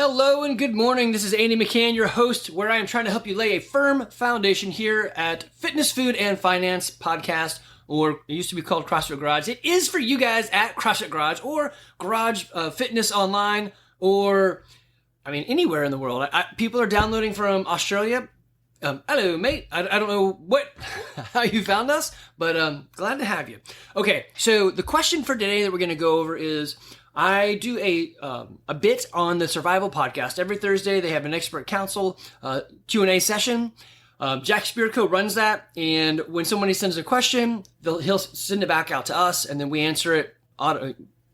Hello and good morning. This is Andy McCann, your host, where I am trying to help you lay a firm foundation here at Fitness, Food, and Finance Podcast, or it used to be called CrossFit Garage. It is for you guys at CrossFit Garage or Garage Fitness Online, or anywhere in the world. People are downloading from Australia. Hello, mate. I don't know how you found us, but glad to have you. Okay, so the question for today that we're going to go over is, I do a bit on the Survival Podcast. Every Thursday, they have an expert council Q&A session. Jack Spirko runs that, and when somebody sends a question, he'll send it back out to us, and then we answer it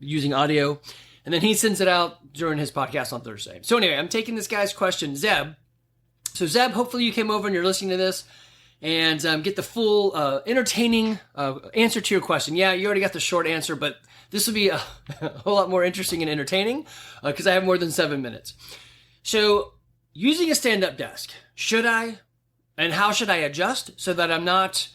using audio, and then he sends it out during his podcast on Thursday. So anyway, I'm taking this guy's question, Zeb. So Zeb, hopefully you came over and you're listening to this and get the full entertaining answer to your question. Yeah, you already got the short answer, but this will be a whole lot more interesting and entertaining because I have more than 7 minutes. So using a stand-up desk, should I and how should I adjust so that I'm not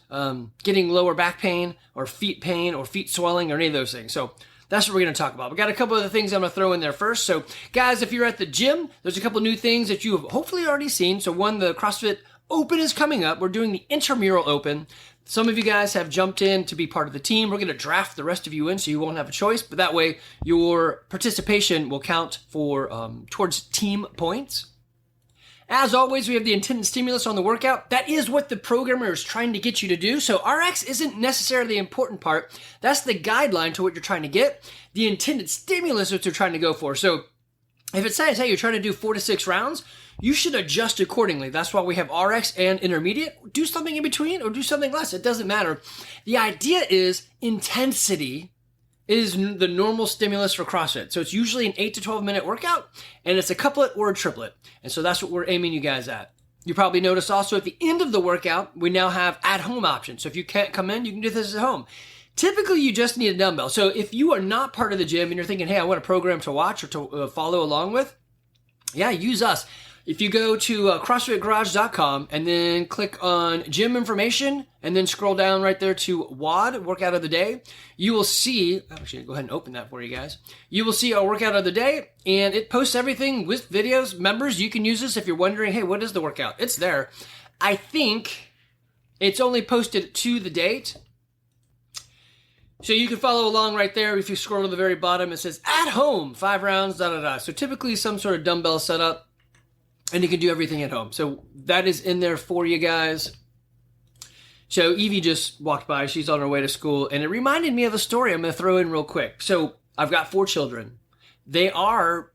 getting lower back pain or feet swelling or any of those things? So that's what we're going to talk about. We got a couple of the things I'm going to throw in there first. So guys, if you're at the gym, there's a couple new things that you have hopefully already seen. So one, the CrossFit Open is coming up. We're doing the Intramural Open. Some of you guys have jumped in to be part of the team. We're going to draft the rest of you in so you won't have a choice, but that way your participation will count for towards team points. As always, we have the intended stimulus on the workout. That is what the programmer is trying to get you to do. So RX isn't necessarily the important part. That's the guideline to what you're trying to get. The intended stimulus is what you're trying to go for. So if it says, hey, you're trying to do 4 to 6 rounds, you should adjust accordingly. That's why we have RX and intermediate. Do something in between or do something less. It doesn't matter. The idea is intensity is the normal stimulus for CrossFit. So it's usually an 8 to 12 minute workout, and it's a couplet or a triplet. And so that's what we're aiming you guys at. You probably noticed also at the end of the workout, we now have at-home options. So if you can't come in, you can do this at home. Typically, you just need a dumbbell. So if you are not part of the gym and you're thinking, hey, I want a program to watch or to follow along with, yeah, use us. If you go to CrossFitGarage.com and then click on gym information and then scroll down right there to WOD, workout of the day, you will see, actually go ahead and open that for you guys. You will see our workout of the day, and it posts everything with videos. Members, you can use this if you're wondering, hey, what is the workout? It's there. I think it's only posted to the date. So you can follow along right there. If you scroll to the very bottom, it says at home, 5 rounds, So typically some sort of dumbbell setup, and you can do everything at home. So that is in there for you guys. So Evie just walked by. She's on her way to school, and it reminded me of a story I'm going to throw in real quick. So I've got 4 children. They are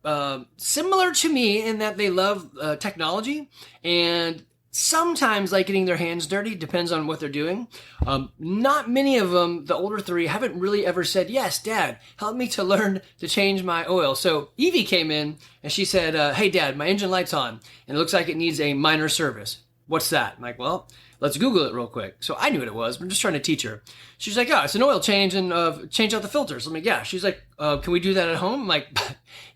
similar to me in that they love technology and sometimes like getting their hands dirty. Depends on what they're doing. Not many of them, the older 3, haven't really ever said, yes, Dad, help me to learn to change my oil. So Evie came in and she said, hey, Dad, my engine light's on and it looks like it needs a minor service. What's that? I'm like, well, let's Google it real quick. So I knew what it was. I'm just trying to teach her. She's like, oh, it's an oil change and change out the filters. I'm like, yeah. She's like, can we do that at home? I'm like,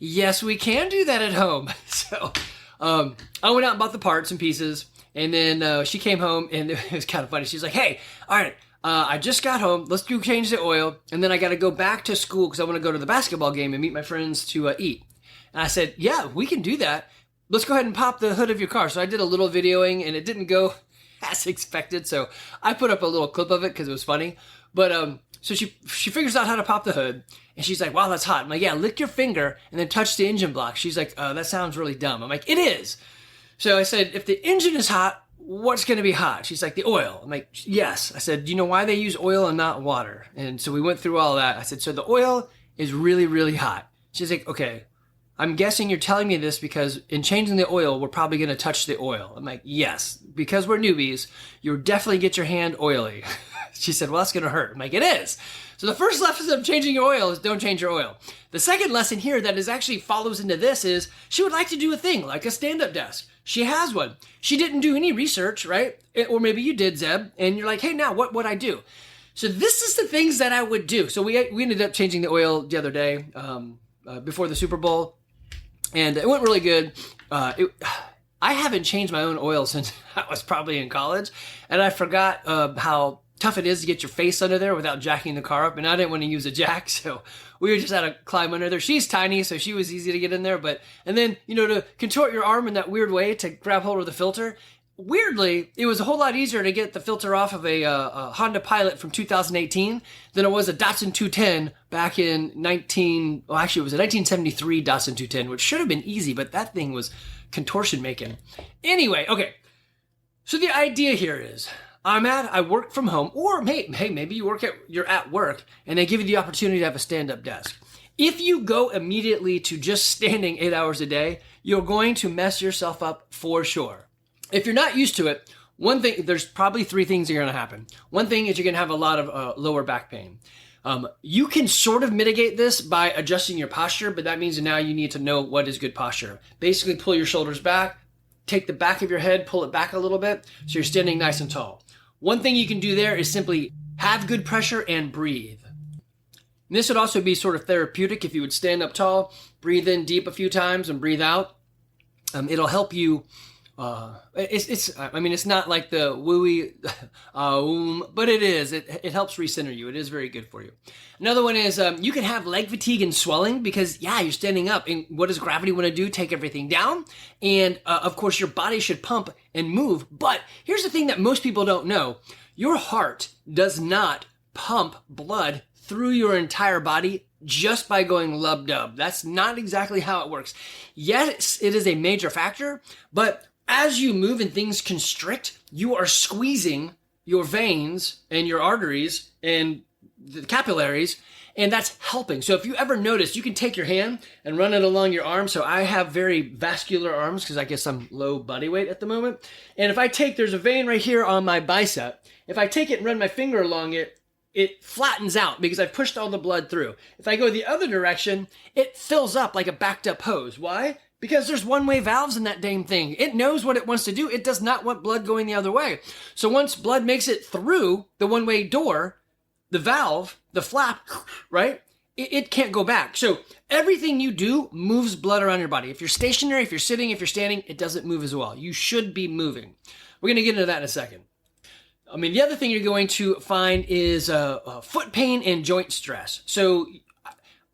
yes, we can do that at home. So I went out and bought the parts and pieces. And then she came home, and it was kind of funny. She's like, hey, all right, I just got home. Let's go change the oil. And then I got to go back to school because I want to go to the basketball game and meet my friends to eat. And I said, yeah, we can do that. Let's go ahead and pop the hood of your car. So I did a little videoing, and it didn't go as expected. So I put up a little clip of it because it was funny. But so she figures out how to pop the hood, and she's like, wow, that's hot. I'm like, yeah, lick your finger and then touch the engine block. She's like, that sounds really dumb. I'm like, it is. So I said, if the engine is hot, what's going to be hot? She's like, the oil. I'm like, yes. I said, do you know why they use oil and not water? And so we went through all that. I said, so the oil is really, really hot. She's like, okay, I'm guessing you're telling me this because in changing the oil, we're probably going to touch the oil. I'm like, yes, because we're newbies, you'll definitely get your hand oily. She said, well, that's going to hurt. I'm like, it is. So the first lesson of changing your oil is don't change your oil. The second lesson here that is actually follows into this is she would like to do a thing like a stand-up desk. She has one. She didn't do any research, right? Or maybe you did, Zeb, and you're like, hey, now what would I do? So this is the things that I would do. So we ended up changing the oil the other day before the Super Bowl, and it went really good. I haven't changed my own oil since I was probably in college, and I forgot how tough it is to get your face under there without jacking the car up, and I didn't want to use a jack, so we just had to climb under there. She's tiny, so she was easy to get in there. And then, to contort your arm in that weird way to grab hold of the filter. Weirdly, it was a whole lot easier to get the filter off of a Honda Pilot from 2018 than it was a Datsun 210 back in it was a 1973 Datsun 210, which should have been easy, but that thing was contortion making. Anyway, okay. So the idea here is I work from home, or hey, maybe you're at work and they give you the opportunity to have a stand-up desk. If you go immediately to just standing 8 hours a day, you're going to mess yourself up for sure. If you're not used to it, there's probably three things that are going to happen. One thing is you're going to have a lot of lower back pain. You can sort of mitigate this by adjusting your posture, but that means now you need to know what is good posture. Basically, pull your shoulders back, take the back of your head, pull it back a little bit, so you're standing nice and tall. One thing you can do there is simply have good pressure and breathe. And this would also be sort of therapeutic if you would stand up tall, breathe in deep a few times, and breathe out. It'll help you. It's not like the wooey, but it is. It helps recenter you. It is very good for you. Another one is you can have leg fatigue and swelling because, you're standing up. And what does gravity want to do? Take everything down. And, of course, your body should pump and move. But here's the thing that most people don't know. Your heart does not pump blood through your entire body just by going lub-dub. That's not exactly how it works. Yes, it is a major factor, but as you move and things constrict, you are squeezing your veins and your arteries and the capillaries, and that's helping. So if you ever notice, you can take your hand and run it along your arm. So I have very vascular arms because I guess I'm low body weight at the moment. And if there's a vein right here on my bicep. If I take it and run my finger along it, it flattens out because I've pushed all the blood through. If I go the other direction, it fills up like a backed up hose. Why? Because there's one-way valves in that dang thing. It knows what it wants to do. It does not want blood going the other way. So once blood makes it through the one-way door, the valve, the flap, right? It can't go back. So everything you do moves blood around your body. If you're stationary, if you're sitting, if you're standing, it doesn't move as well. You should be moving. We're going to get into that in a second. The other thing you're going to find is foot pain and joint stress. So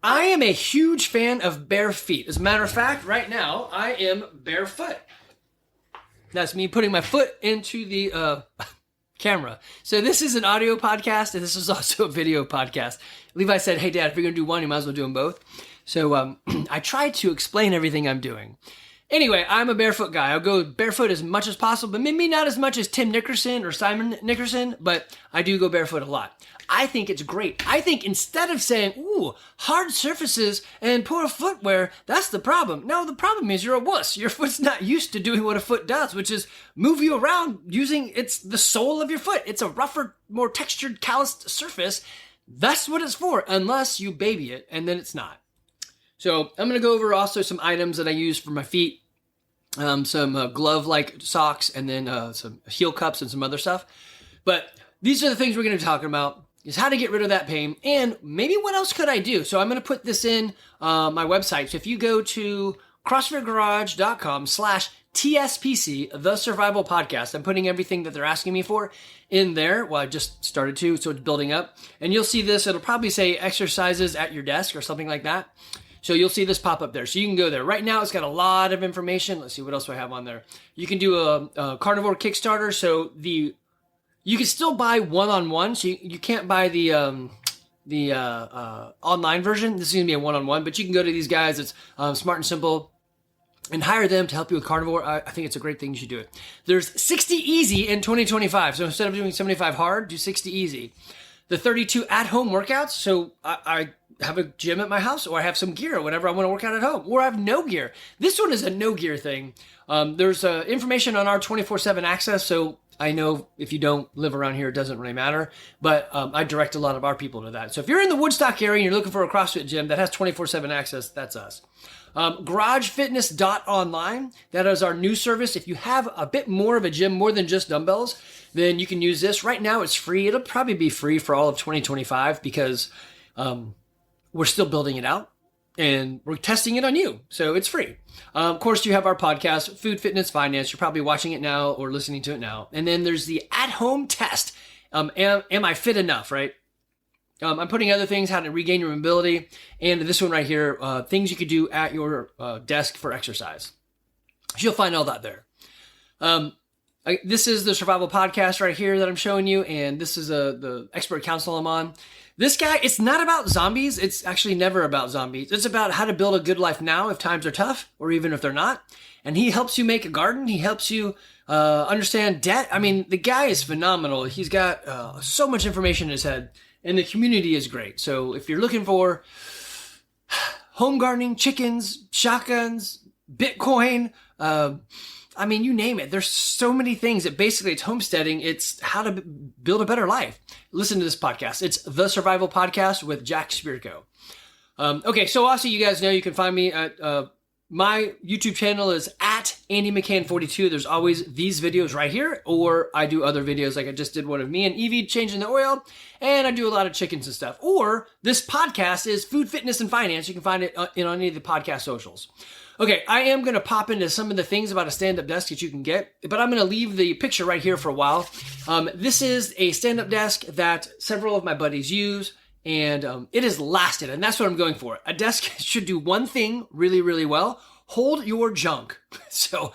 I am a huge fan of bare feet. As a matter of fact, right now, I am barefoot. That's me putting my foot into the camera. So this is an audio podcast, and this is also a video podcast. Levi said, hey, Dad, if you're going to do one, you might as well do them both. So I try to explain everything I'm doing. Anyway, I'm a barefoot guy. I'll go barefoot as much as possible, but maybe not as much as Tim Nickerson or Simon Nickerson, but I do go barefoot a lot. I think it's great. I think instead of saying, ooh, hard surfaces and poor footwear, that's the problem. No, the problem is you're a wuss. Your foot's not used to doing what a foot does, which is move you around using the sole of your foot. It's a rougher, more textured, calloused surface. That's what it's for, unless you baby it, and then it's not. So I'm going to go over also some items that I use for my feet, some glove-like socks, and then some heel cups and some other stuff. But these are the things we're going to be talking about, is how to get rid of that pain, and maybe what else could I do? So I'm going to put this in my website. So if you go to CrossFitGarage.com/TSPC, The Survival Podcast, I'm putting everything that they're asking me for in there. Well, I just started to, so it's building up. And you'll see this. It'll probably say exercises at your desk or something like that. So you'll see this pop up there. So you can go there. Right now, it's got a lot of information. Let's see, what else do I have on there? You can do a carnivore Kickstarter. So you can still buy one-on-one. So you can't buy the online version. This is going to be a one-on-one. But you can go to these guys. It's Smart and Simple, and hire them to help you with carnivore. I think it's a great thing. You should do it. There's 60 easy in 2025. So instead of doing 75 hard, do 60 easy. The 32 at-home workouts. So I have a gym at my house, or I have some gear or whatever I want to work out at home, or I have no gear. This one is a no gear thing. There's information on our 24/7 access. So I know if you don't live around here, it doesn't really matter, but I direct a lot of our people to that. So if you're in the Woodstock area and you're looking for a CrossFit gym that has 24/7 access, that's us. GarageFitness.online, that is our new service. If you have a bit more of a gym, more than just dumbbells, then you can use this. Right now it's free. It'll probably be free for all of 2025 because we're still building it out and we're testing it on you. So it's free. Of course, you have our podcast, Food, Fitness, Finance. You're probably watching it now or listening to it now. And then there's the at-home test. Am I fit enough, right? I'm putting other things, how to regain your mobility, and this one right here, things you could do at your desk for exercise. So you'll find all that there. This is the survival podcast right here that I'm showing you, and this is the expert council I'm on. This guy, it's not about zombies. It's actually never about zombies. It's about how to build a good life now if times are tough, or even if they're not. And he helps you make a garden. He helps you understand debt. I mean, the guy is phenomenal. He's got so much information in his head, and the community is great. So if you're looking for home gardening, chickens, shotguns, Bitcoin, I mean, you name it. There's so many things that basically it's homesteading. It's how to build a better life. Listen to this podcast. It's The Survival Podcast with Jack Spirko. Okay, so also you guys know you can find me at my YouTube channel is at AndyMcCann42. There's always these videos right here, or I do other videos like I just did one of me and Evie changing the oil, and I do a lot of chickens and stuff. Or this podcast is Food, Fitness, and Finance. You can find it on any of the podcast socials. Okay, I am going to pop into some of the things about a stand-up desk that you can get, but I'm going to leave the picture right here for a while. This is a stand-up desk that several of my buddies use, and it has lasted, and that's what I'm going for. A desk should do one thing really, really well: hold your junk. So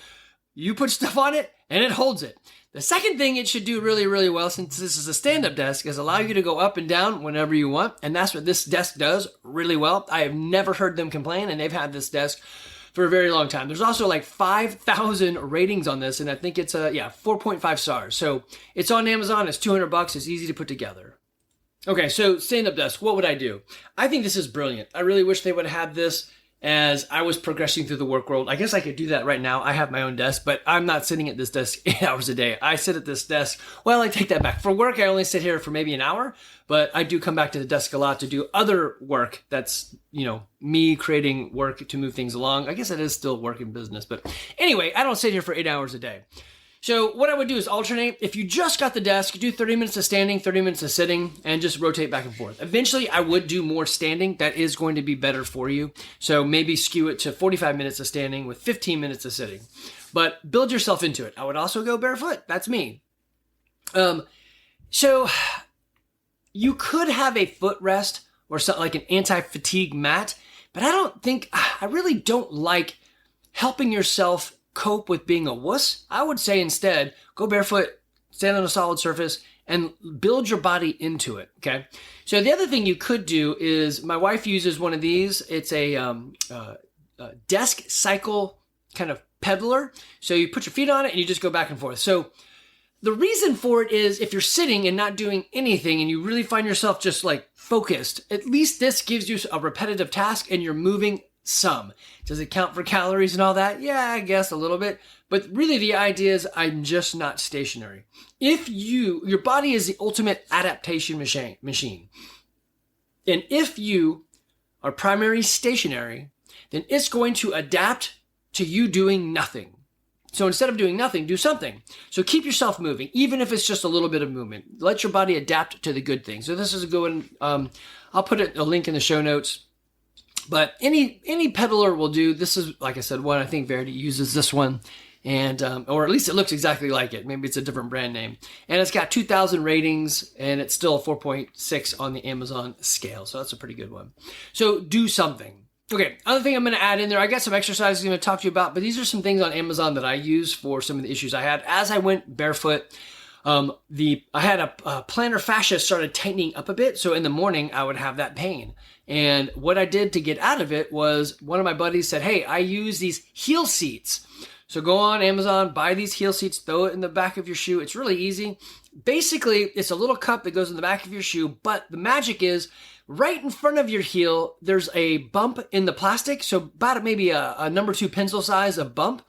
you put stuff on it, and it holds it. The second thing it should do really, really well, since this is a stand-up desk, is allow you to go up and down whenever you want, and that's what this desk does really well. I have never heard them complain, and they've had this desk for a very long time. There's also like 5,000 ratings on this, and I think it's 4.5 stars. So it's on Amazon. It's $200. It's easy to put together. Okay, so stand-up desk, what would I do? I think this is brilliant. I really wish they would have had this as I was progressing through the work world. I guess I could do that right now. I have my own desk, but I'm not sitting at this desk 8 hours a day. I sit at this desk. Well, I take that back. For work, I only sit here for maybe an hour, but I do come back to the desk a lot to do other work. That's, me creating work to move things along. I guess it is still work in business, but anyway, I don't sit here for 8 hours a day. So what I would do is alternate. If you just got the desk, do 30 minutes of standing, 30 minutes of sitting, and just rotate back and forth. Eventually, I would do more standing. That is going to be better for you. So maybe skew it to 45 minutes of standing with 15 minutes of sitting. But build yourself into it. I would also go barefoot. That's me. So you could have a footrest or something like an anti-fatigue mat, but I really don't like helping yourself cope with being a wuss. I would say instead, go barefoot, stand on a solid surface, and build your body into it, okay? So the other thing you could do is, my wife uses one of these. It's a DeskCycle kind of peddler. So you put your feet on it and you just go back and forth. So the reason for it is, if you're sitting and not doing anything and you really find yourself just like focused, at least this gives you a repetitive task and you're moving some. Does it count for calories and all that? Yeah, I guess a little bit. But really the idea is I'm just not stationary. Your body is the ultimate adaptation machine. And if you are primary stationary, then it's going to adapt to you doing nothing. So instead of doing nothing, do something. So keep yourself moving, even if it's just a little bit of movement. Let your body adapt to the good things. So this is a good one. I'll put a link in the show notes. But any peddler will do. This is, like I said, one I think Verity uses this one, and or at least it looks exactly like it. Maybe it's a different brand name. And it's got 2,000 ratings, and it's still a 4.6 on the Amazon scale. So that's a pretty good one. So do something. Okay, other thing I'm going to add in there, I got some exercises I'm going to talk to you about, but these are some things on Amazon that I use for some of the issues I had. As I went barefoot, I had a plantar fascia started tightening up a bit. So in the morning, I would have that pain. And what I did to get out of it was, one of my buddies said, hey, I use these heel seats. So go on Amazon, buy these heel seats, throw it in the back of your shoe. It's really easy. Basically, it's a little cup that goes in the back of your shoe, but the magic is right in front of your heel, there's a bump in the plastic. So about maybe a number 2 pencil size of bump.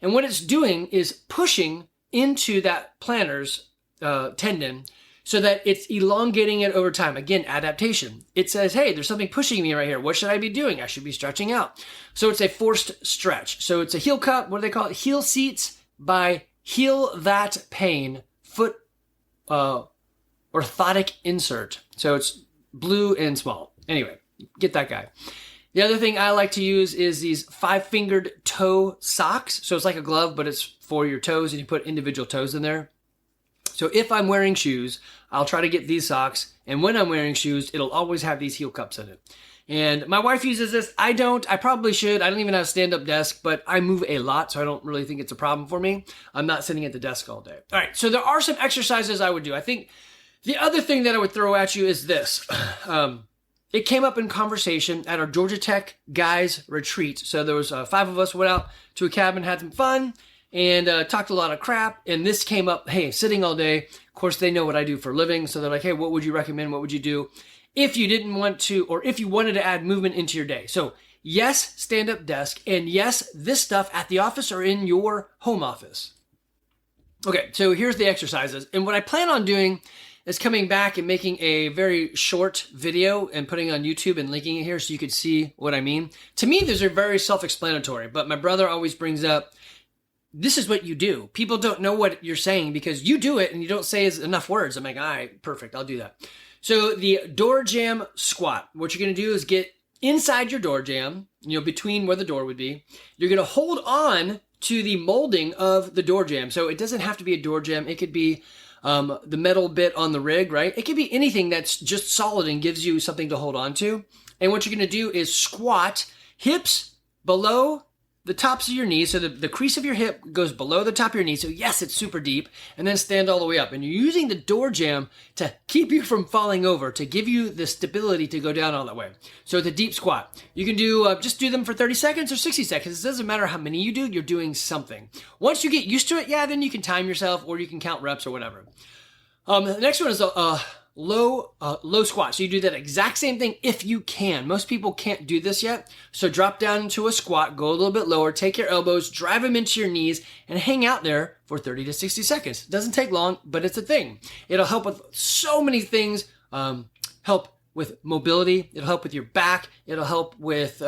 And what it's doing is pushing into that plantar's tendon, so that it's elongating it over time. Again, adaptation. It says, hey, there's something pushing me right here. What should I be doing? I should be stretching out. So it's a forced stretch. So it's a heel cup. What do they call it? Heel seats by Heal That Pain Foot Orthotic Insert. So it's blue and small. Anyway, get that guy. The other thing I like to use is these 5-fingered toe socks. So it's like a glove, but it's for your toes, and you put individual toes in there. So So if I'm wearing shoes, I'll try to get these socks. And when I'm wearing shoes, it'll always have these heel cups in it. And my wife uses this. I don't. I probably should. I don't even have a stand-up desk, but I move a lot, so I don't really think it's a problem for me. I'm not sitting at the desk all day. All right, so there are some exercises I would do. I think the other thing that I would throw at you is this. It came up in conversation at our Georgia Tech guys retreat. So there was 5 of us went out to a cabin, had some fun, and talked a lot of crap. And this came up, hey, sitting all day. Of course, they know what I do for a living. So they're like, hey, what would you recommend? What would you do if you didn't want to, or if you wanted to add movement into your day? So yes, stand-up desk. And yes, this stuff at the office or in your home office. Okay, so here's the exercises. And what I plan on doing is coming back and making a very short video and putting it on YouTube and linking it here so you could see what I mean. To me, these are very self-explanatory, but my brother always brings up, this is what you do. People don't know what you're saying because you do it and you don't say enough words. I'm like, all right, perfect, I'll do that. So the door jamb squat, what you're gonna do is get inside your door jamb, between where the door would be. You're gonna hold on to the molding of the door jamb. So it doesn't have to be a door jamb. It could be the metal bit on the rig, right? It could be anything that's just solid and gives you something to hold on to. And what you're going to do is squat, hips below the tops of your knees. So the crease of your hip goes below the top of your knee. So yes, it's super deep. And then stand all the way up. And you're using the door jamb to keep you from falling over, to give you the stability to go down all that way. So it's a deep squat. You can do, just do them for 30 seconds or 60 seconds. It doesn't matter how many you do, you're doing something. Once you get used to it, yeah, then you can time yourself or you can count reps or whatever. The next one is a low squat. So you do that exact same thing if you can. Most people can't do this yet. So drop down into a squat, go a little bit lower, take your elbows, drive them into your knees, and hang out there for 30 to 60 seconds. It doesn't take long, but it's a thing. It'll help with so many things. Help with mobility. It'll help with your back. It'll help with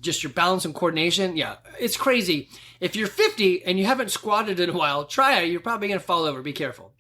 just your balance and coordination. Yeah, it's crazy. If you're 50 and you haven't squatted in a while, try it. You're probably going to fall over. Be careful.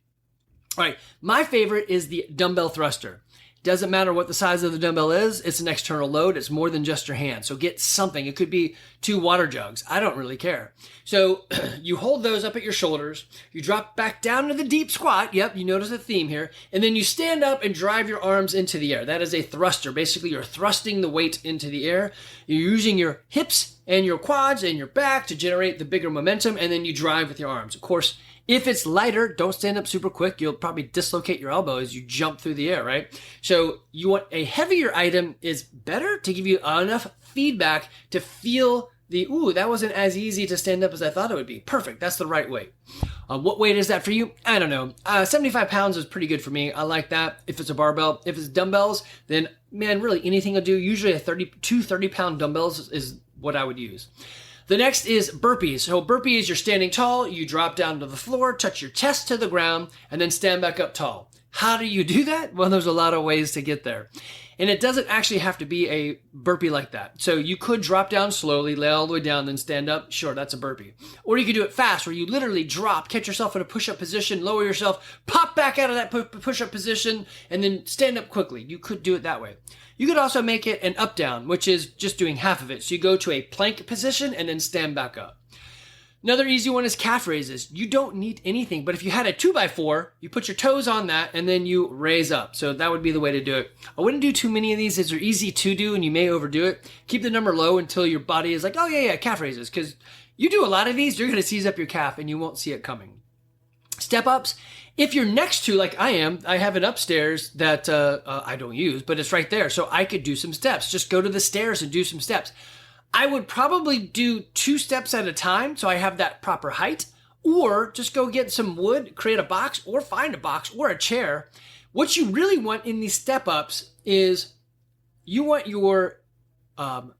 All right, my favorite is the dumbbell thruster. Doesn't matter what the size of the dumbbell is. It's an external load. It's more than just your hand. So get something. It could be 2 water jugs. I don't really care. So you hold those up at your shoulders. You drop back down to the deep squat. Yep, you notice a theme here. And then you stand up and drive your arms into the air. That is a thruster. Basically, you're thrusting the weight into the air. You're using your hips and your quads and your back to generate the bigger momentum. And then you drive with your arms. Of course, if it's lighter, don't stand up super quick. You'll probably dislocate your elbow as you jump through the air, right? So you want a heavier item is better to give you enough feedback to feel ooh, that wasn't as easy to stand up as I thought it would be. Perfect. That's the right weight. What weight is that for you? I don't know. 75 pounds is pretty good for me. I like that. If it's a barbell, if it's dumbbells, then man, really anything will do. Usually 30-pound dumbbells is what I would use. The next is burpees. So burpees, you're standing tall, you drop down to the floor, touch your chest to the ground, and then stand back up tall. How do you do that? Well, there's a lot of ways to get there. And it doesn't actually have to be a burpee like that. So you could drop down slowly, lay all the way down, then stand up. Sure, that's a burpee. Or you could do it fast, where you literally drop, catch yourself in a push-up position, lower yourself, pop back out of that push-up position, and then stand up quickly. You could do it that way. You could also make it an up-down, which is just doing half of it. So you go to a plank position and then stand back up. Another easy one is calf raises. You don't need anything, but if you had a 2x4, you put your toes on that and then you raise up. So that would be the way to do it. I wouldn't do too many of these as they're easy to do and you may overdo it. Keep the number low until your body is like, oh yeah, calf raises. Because you do a lot of these, you're going to seize up your calf and you won't see it coming. Step ups. If you're next to, like I am, I have it upstairs that I don't use, but it's right there. So I could do some steps. Just go to the stairs and do some steps. I would probably do 2 steps at a time so I have that proper height, or just go get some wood, create a box, or find a box or a chair. What you really want in these step ups is you want your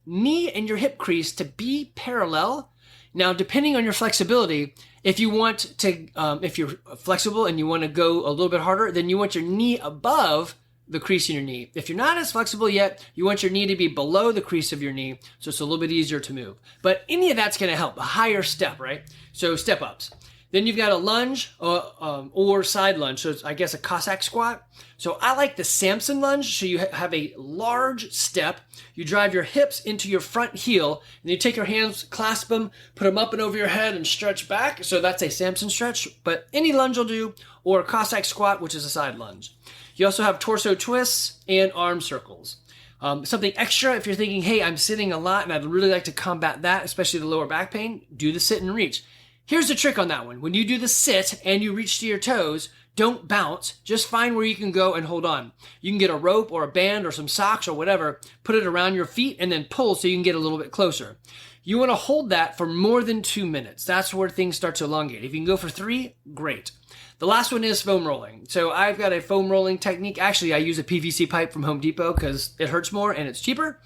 knee and your hip crease to be parallel. Now, depending on your flexibility, if you want to, if you're flexible and you want to go a little bit harder, then you want your knee above the crease in your knee. If you're not as flexible yet, you want your knee to be below the crease of your knee, so it's a little bit easier to move. But any of that's going to help, a higher step, right? So step ups. Then you've got a lunge or side lunge. So it's, I guess, a Cossack squat. So I like the Samson lunge. So you have a large step. You drive your hips into your front heel, and you take your hands, clasp them, put them up and over your head, and stretch back. So that's a Samson stretch, but any lunge will do, or a Cossack squat, which is a side lunge. You also have torso twists and arm circles. Something extra, if you're thinking, hey, I'm sitting a lot and I'd really like to combat that, especially the lower back pain, do the sit and reach. Here's the trick on that one. When you do the sit and you reach to your toes, don't bounce. Just find where you can go and hold on. You can get a rope or a band or some socks or whatever, put it around your feet and then pull so you can get a little bit closer. You want to hold that for more than 2 minutes. That's where things start to elongate. If you can go for 3, great. The last one is foam rolling. So I've got a foam rolling technique. Actually, I use a PVC pipe from Home Depot because it hurts more and it's cheaper.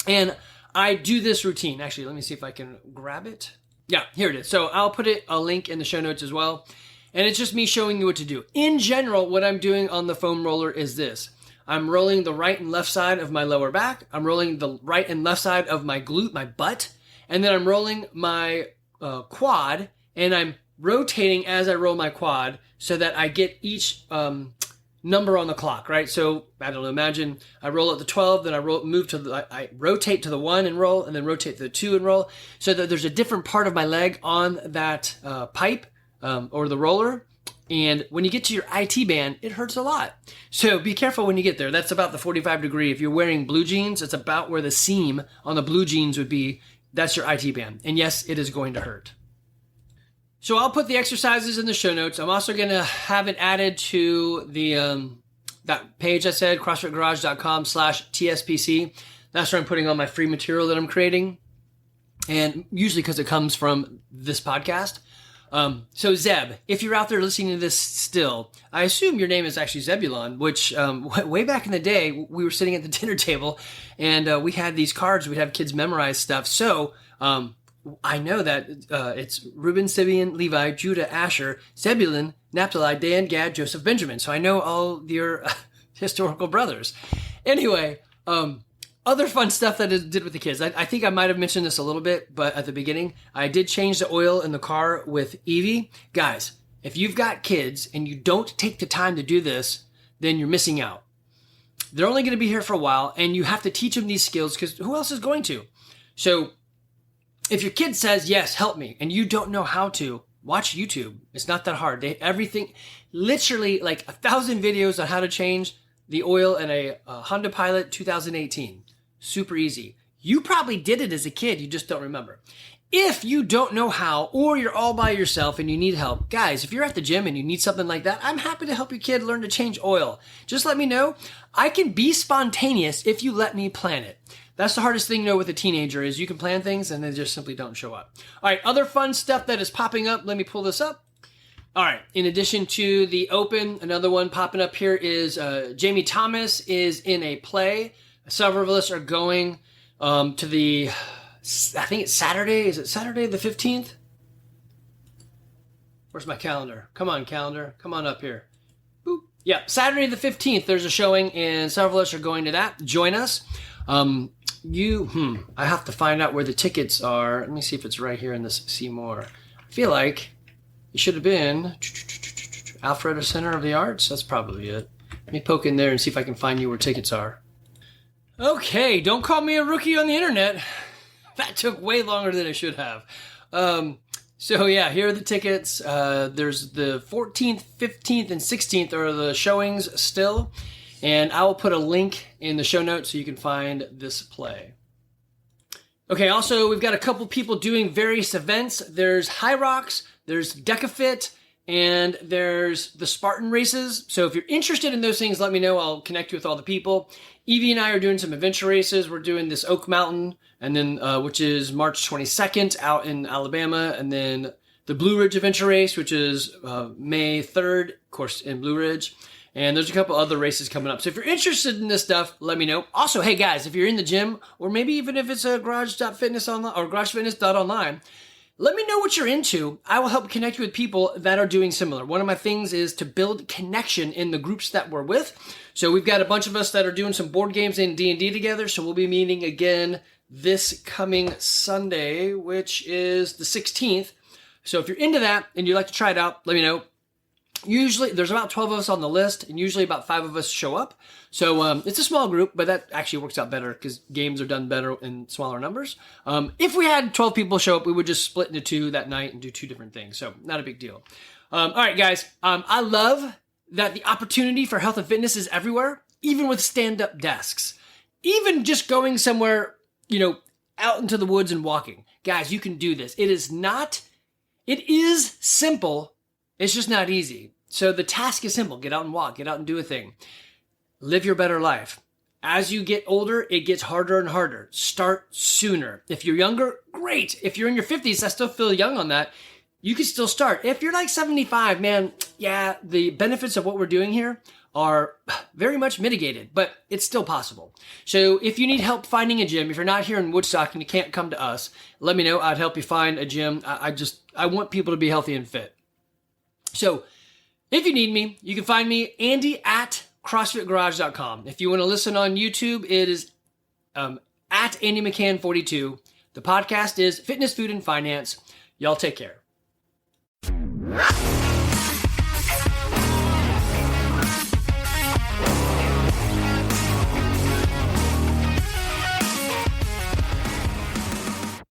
And I do this routine. Actually, let me see if I can grab it. Yeah, here it is. So I'll put a link in the show notes as well. And it's just me showing you what to do. In general, what I'm doing on the foam roller is this. I'm rolling the right and left side of my lower back. I'm rolling the right and left side of my glute, my butt. And then I'm rolling my quad, and I'm rotating as I roll my quad so that I get each number on the clock, right? So I don't know, imagine I roll at the 12, then I rotate to the 1 and roll, and then rotate to the 2 and roll, so that there's a different part of my leg on that pipe or the roller. And when you get to your IT band, it hurts a lot. So be careful when you get there. That's about the 45 degree. If you're wearing blue jeans, it's about where the seam on the blue jeans would be. That's your IT band. And yes, it is going to hurt. So I'll put the exercises in the show notes. I'm also going to have it added to the that page I said, CrossFitGarage.com/TSPC. That's where I'm putting all my free material that I'm creating. And usually because it comes from this podcast. So Zeb, if you're out there listening to this still, I assume your name is actually Zebulon, which way back in the day, we were sitting at the dinner table and we had these cards. We'd have kids memorize stuff. So I know that it's Reuben, Simeon, Levi, Judah, Asher, Zebulun, Naphtali, Dan, Gad, Joseph, Benjamin. So I know all your historical brothers. Anyway, other fun stuff that I did with the kids. I think I might have mentioned this a little bit, but at the beginning, I did change the oil in the car with Evie. Guys, if you've got kids and you don't take the time to do this, then you're missing out. They're only going to be here for a while, and you have to teach them these skills because who else is going to? So if your kid says, yes, help me, and you don't know how to, watch YouTube. It's not that hard. Everything, literally like 1,000 videos on how to change the oil in a Honda Pilot 2018. Super easy. You probably did it as a kid. You just don't remember. If you don't know how, or you're all by yourself and you need help, guys, if you're at the gym and you need something like that, I'm happy to help your kid learn to change oil. Just let me know. I can be spontaneous if you let me plan it. That's the hardest thing, with a teenager is you can plan things and they just simply don't show up. All right, other fun stuff that is popping up. Let me pull this up. All right, in addition to the Open, another one popping up here is Jamie Thomas is in a play. Several of us are going to the, I think it's Saturday. Is it Saturday the 15th? Where's my calendar? Come on, calendar. Come on up here. Boop. Yeah, Saturday the 15th, there's a showing, and several of us are going to that. Join us. I have to find out where the tickets are. Let me see if it's right here in this See More. I feel like it should have been Alfredo Center of the Arts. That's probably it. Let me poke in there and see if I can find you where tickets are. Okay, don't call me a rookie on the internet. That took way longer than it should have. So yeah, here are the tickets. There's the 14th, 15th, and 16th are the showings still. And I will put a link in the show notes so you can find this play. Okay, also, we've got a couple people doing various events. There's High Rocks, there's DecaFit, and there's the Spartan races. So if you're interested in those things, let me know. I'll connect you with all the people. Evie and I are doing some adventure races. We're doing this Oak Mountain, and then which is March 22nd out in Alabama, and then the Blue Ridge Adventure Race, which is May 3rd, of course, in Blue Ridge. And there's a couple other races coming up. So if you're interested in this stuff, let me know. Also, hey guys, if you're in the gym, or maybe even if it's a garage.fitness online or garagefitness.online, let me know what you're into. I will help connect you with people that are doing similar. One of my things is to build connection in the groups that we're with. So we've got a bunch of us that are doing some board games in D&D together. So we'll be meeting again this coming Sunday, which is the 16th. So if you're into that and you'd like to try it out, let me know. Usually, there's about 12 of us on the list, and usually about 5 of us show up. So it's a small group, but that actually works out better because games are done better in smaller numbers. If we had 12 people show up, we would just split into 2 that night and do 2 different things. So not a big deal. All right, guys. I love that the opportunity for health and fitness is everywhere, even with stand-up desks. Even just going somewhere, out into the woods and walking. Guys, you can do this. It is simple. It's just not easy. So the task is simple. Get out and walk. Get out and do a thing. Live your better life. As you get older, it gets harder and harder. Start sooner. If you're younger, great. If you're in your 50s, I still feel young on that. You can still start. If you're like 75, man, yeah, the benefits of what we're doing here are very much mitigated, but it's still possible. So if you need help finding a gym, if you're not here in Woodstock and you can't come to us, let me know. I'd help you find a gym. I want people to be healthy and fit. So if you need me, you can find me, Andy at CrossFitGarage.com. If you want to listen on YouTube, it is at Andy McCann 42. The podcast is Fitness, Food, and Finance. Y'all take care.